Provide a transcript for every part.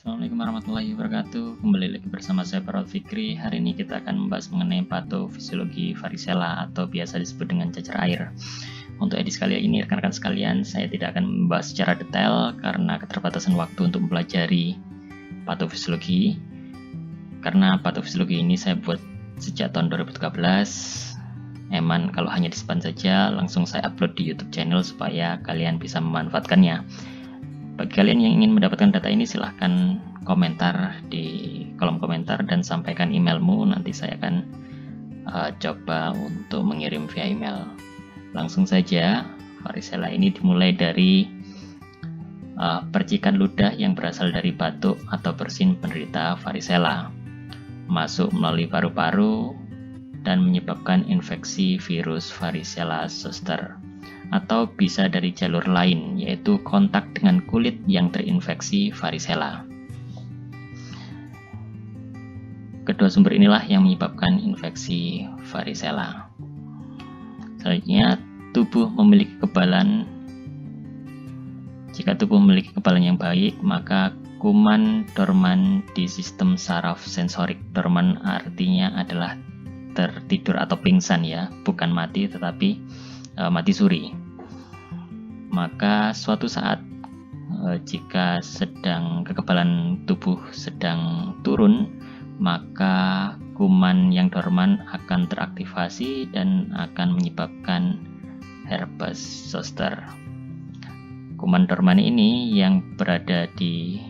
Assalamualaikum warahmatullahi wabarakatuh. Kembali lagi bersama saya Farol Fikri. Hari ini kita akan membahas mengenai patofisiologi varicella atau biasa disebut dengan cacar air. Untuk edisi kali ini rekan-rekan sekalian, saya tidak akan membahas secara detail karena keterbatasan waktu untuk mempelajari patofisiologi. Karena patofisiologi ini saya buat sejak tahun 2013. Eman kalau hanya disimpan saja, langsung saya upload di YouTube channel supaya kalian bisa memanfaatkannya. Bagi kalian yang ingin mendapatkan data ini, silahkan komentar di kolom komentar dan sampaikan emailmu. Nanti saya akan coba untuk mengirim via email. Langsung saja, varicella ini dimulai dari percikan ludah yang berasal dari batuk atau bersin penderita varicella, masuk melalui paru-paru dan menyebabkan infeksi virus varicella zoster. Atau bisa dari jalur lain, yaitu kontak dengan kulit yang terinfeksi varicella. Kedua sumber inilah yang menyebabkan infeksi varicella. Selanjutnya, tubuh memiliki kekebalan. Jika tubuh memiliki kekebalan yang baik, maka kuman dorman di sistem saraf sensorik. Dorman artinya adalah tertidur atau pingsan ya, bukan mati tetapi mati suri. Maka suatu saat jika kekebalan tubuh sedang turun, maka kuman yang dorman akan teraktivasi dan akan menyebabkan herpes zoster. Kuman dorman ini yang berada di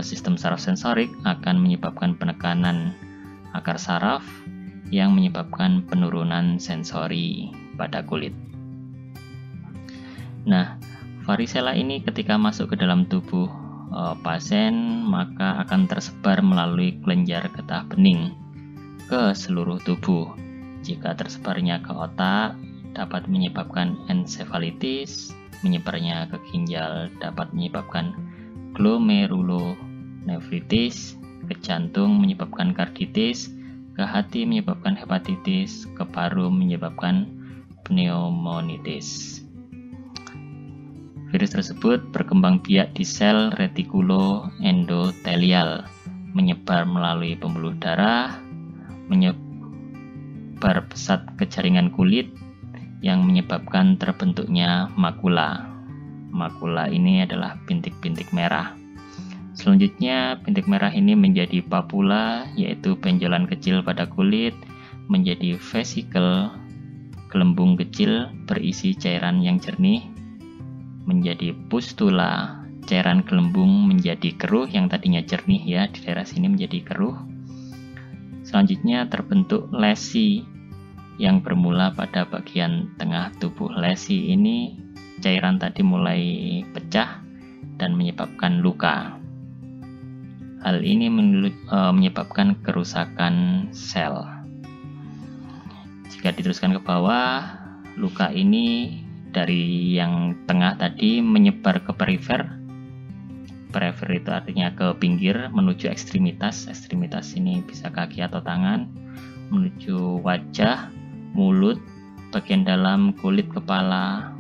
sistem saraf sensorik akan menyebabkan penekanan akar saraf yang menyebabkan penurunan sensori pada kulit. Nah, varicella ini ketika masuk ke dalam tubuh pasien, maka akan tersebar melalui kelenjar getah bening ke seluruh tubuh. Jika tersebarnya ke otak, dapat menyebabkan encephalitis, menyebarnya ke ginjal dapat menyebabkan glomerulonefritis, ke jantung menyebabkan karditis, ke hati menyebabkan hepatitis, ke paru menyebabkan pneumonitis. Virus tersebut berkembang biak di sel retikuloendotelial, menyebar melalui pembuluh darah, menyebar pesat ke jaringan kulit yang menyebabkan terbentuknya makula. Makula ini adalah bintik-bintik merah. Selanjutnya, bintik merah ini menjadi papula, yaitu benjolan kecil pada kulit, menjadi vesikel, gelembung kecil berisi cairan yang jernih, menjadi pustula, cairan gelembung menjadi keruh yang tadinya jernih ya, di daerah sini menjadi keruh. Selanjutnya terbentuk lesi yang bermula pada bagian tengah tubuh. Lesi ini cairan tadi mulai pecah dan menyebabkan luka. Hal ini menyebabkan kerusakan sel. Jika diteruskan ke bawah, luka ini dari yang tengah tadi menyebar ke perifer. Perifer itu artinya ke pinggir menuju ekstremitas. Ekstremitas ini bisa kaki atau tangan, menuju wajah, mulut, bagian dalam kulit kepala,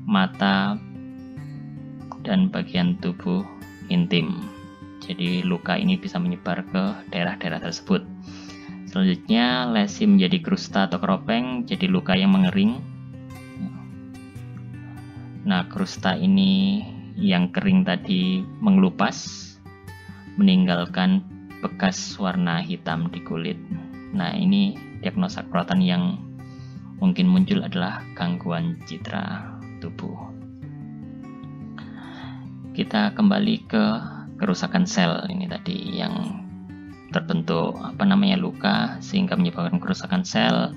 mata, dan bagian tubuh intim. Jadi luka ini bisa menyebar ke daerah-daerah tersebut. Selanjutnya lesi menjadi krusta atau keropeng, jadi luka yang mengering. Nah, krusta ini yang kering tadi mengelupas, meninggalkan bekas warna hitam di kulit. Nah, ini diagnosa keruatan yang mungkin muncul adalah gangguan citra tubuh. Kita kembali ke kerusakan sel ini tadi yang terbentuk luka sehingga menyebabkan kerusakan sel.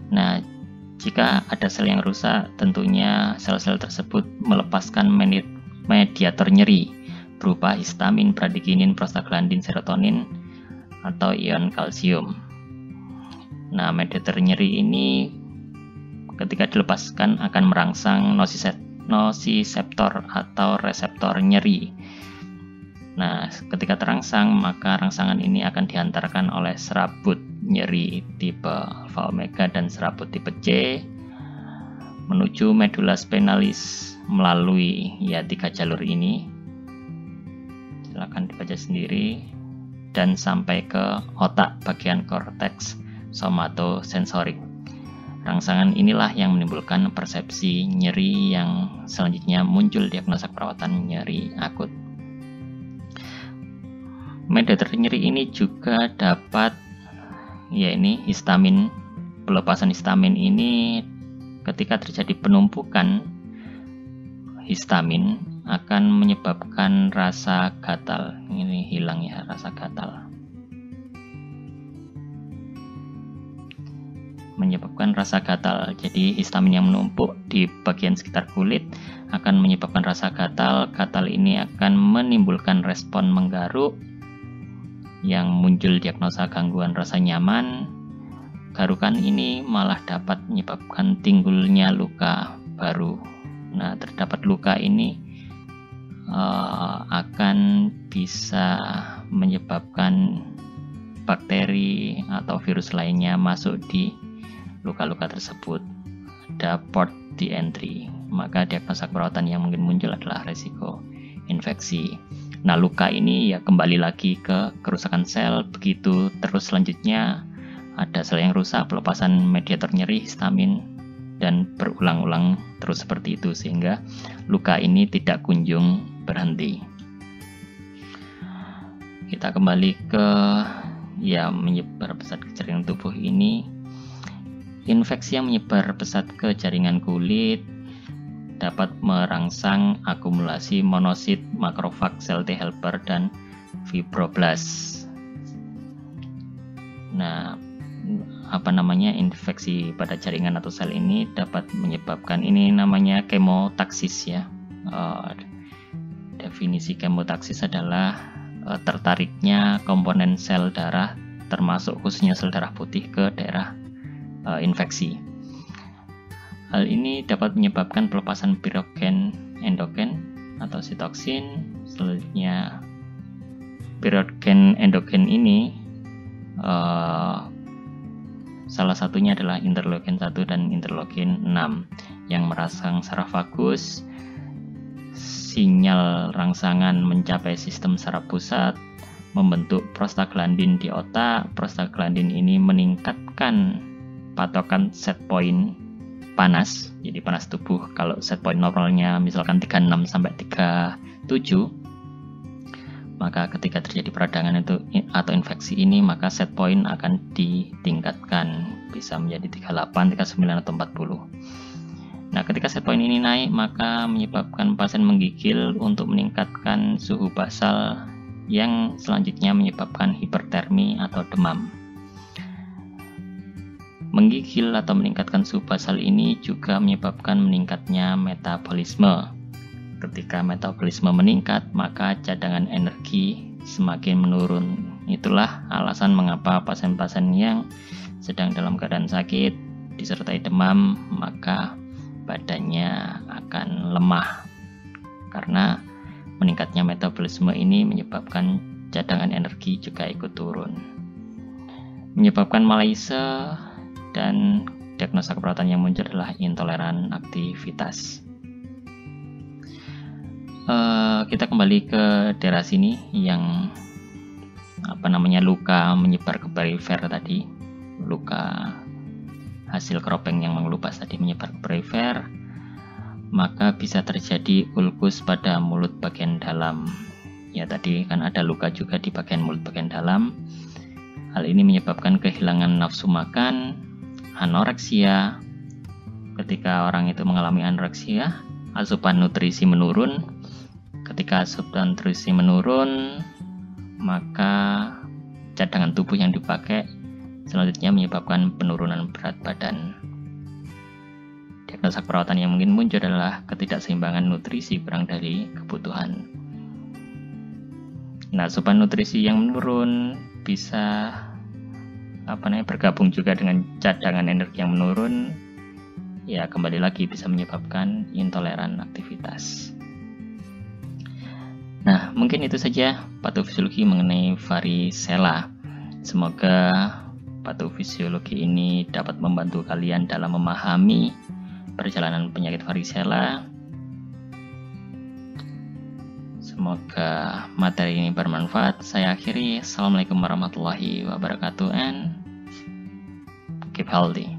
Nah, jika ada sel yang rusak, tentunya sel-sel tersebut melepaskan mediator nyeri berupa histamin, bradikinin, prostaglandin, serotonin, atau ion kalsium. Nah, mediator nyeri ini ketika dilepaskan akan merangsang nosiseptor atau reseptor nyeri. Nah, ketika terangsang, maka rangsangan ini akan dihantarkan oleh serabut nyeri tipe alfa omega dan serabut tipe C menuju medula spinalis melalui 3 jalur ini. Silakan dibaca sendiri. Dan sampai ke otak bagian korteks somatosensorik. Rangsangan inilah yang menimbulkan persepsi nyeri yang selanjutnya muncul diagnosa perawatan nyeri akut. Mediator nyeri ini juga dapat, ya ini histamin. Pelepasan histamin ini ketika terjadi penumpukan histamin akan menyebabkan rasa gatal. Ini hilang ya rasa gatal. Menyebabkan rasa gatal. Jadi histamin yang menumpuk di bagian sekitar kulit akan menyebabkan rasa gatal. Gatal ini akan menimbulkan respon menggaruk yang muncul diagnosa gangguan rasa nyaman. Garukan ini malah dapat menyebabkan timbulnya luka baru. Nah, terdapat luka ini akan bisa menyebabkan bakteri atau virus lainnya masuk di luka-luka tersebut. Ada port di entry, maka diagnosa perawatan yang mungkin muncul adalah risiko infeksi. Nah, luka ini ya kembali lagi ke kerusakan sel, begitu terus selanjutnya ada sel yang rusak, pelepasan mediator nyeri, histamin, dan berulang-ulang terus seperti itu sehingga luka ini tidak kunjung berhenti. Kita kembali ke menyebar pesat ke jaringan tubuh ini. Infeksi yang menyebar pesat ke jaringan kulit dapat merangsang akumulasi monosit, makrofag, sel T helper, dan fibroblast. Nah, infeksi pada jaringan atau sel ini dapat menyebabkan, ini namanya kemotaksis ya. Definisi kemotaksis adalah tertariknya komponen sel darah, termasuk khususnya sel darah putih ke daerah infeksi. Hal ini dapat menyebabkan pelepasan pirogen endogen atau sitoksin. Selanjutnya pirogen endogen ini salah satunya adalah interleukin 1 dan interleukin 6 yang merangsang saraf vagus. Sinyal rangsangan mencapai sistem saraf pusat, membentuk prostaglandin di otak. Prostaglandin ini meningkatkan patokan set point panas, jadi panas tubuh. Kalau set point normalnya misalkan 36 sampai 37, maka ketika terjadi peradangan itu atau infeksi ini, maka set point akan ditingkatkan, bisa menjadi 38, 39 atau 40. Nah, ketika set point ini naik, maka menyebabkan pasien menggigil untuk meningkatkan suhu basal yang selanjutnya menyebabkan hipertermi atau demam. Menggigil atau meningkatkan suhu basal ini juga menyebabkan meningkatnya metabolisme. Ketika metabolisme meningkat, maka cadangan energi semakin menurun. Itulah alasan mengapa pasien-pasien yang sedang dalam keadaan sakit disertai demam, maka badannya akan lemah. Karena meningkatnya metabolisme ini menyebabkan cadangan energi juga ikut turun. Menyebabkan malaise, dan diagnosa keperawatan yang muncul adalah intoleran aktivitas. Kita kembali ke daerah sini yang luka menyebar ke perifer tadi, luka hasil keropeng yang mengelupas tadi menyebar ke perifer, maka bisa terjadi ulkus pada mulut bagian dalam. Ya, tadi kan ada luka juga di bagian mulut bagian dalam. Hal ini menyebabkan kehilangan nafsu makan, anoreksia. Ketika orang itu mengalami anoreksia, asupan nutrisi menurun. Ketika asupan nutrisi menurun, maka cadangan tubuh yang dipakai selanjutnya menyebabkan penurunan berat badan. Diagnosa perawatan yang mungkin muncul adalah ketidakseimbangan nutrisi kurang dari kebutuhan. Nah, asupan nutrisi yang menurun bisa bergabung juga dengan cadangan energi yang menurun. Ya, kembali lagi bisa menyebabkan intoleran aktivitas. Nah, mungkin itu saja patofisiologi mengenai varicella. Semoga patofisiologi ini dapat membantu kalian dalam memahami perjalanan penyakit varicella. Semoga materi ini bermanfaat. Saya akhiri. Assalamualaikum warahmatullahi wabarakatuh and keep healthy.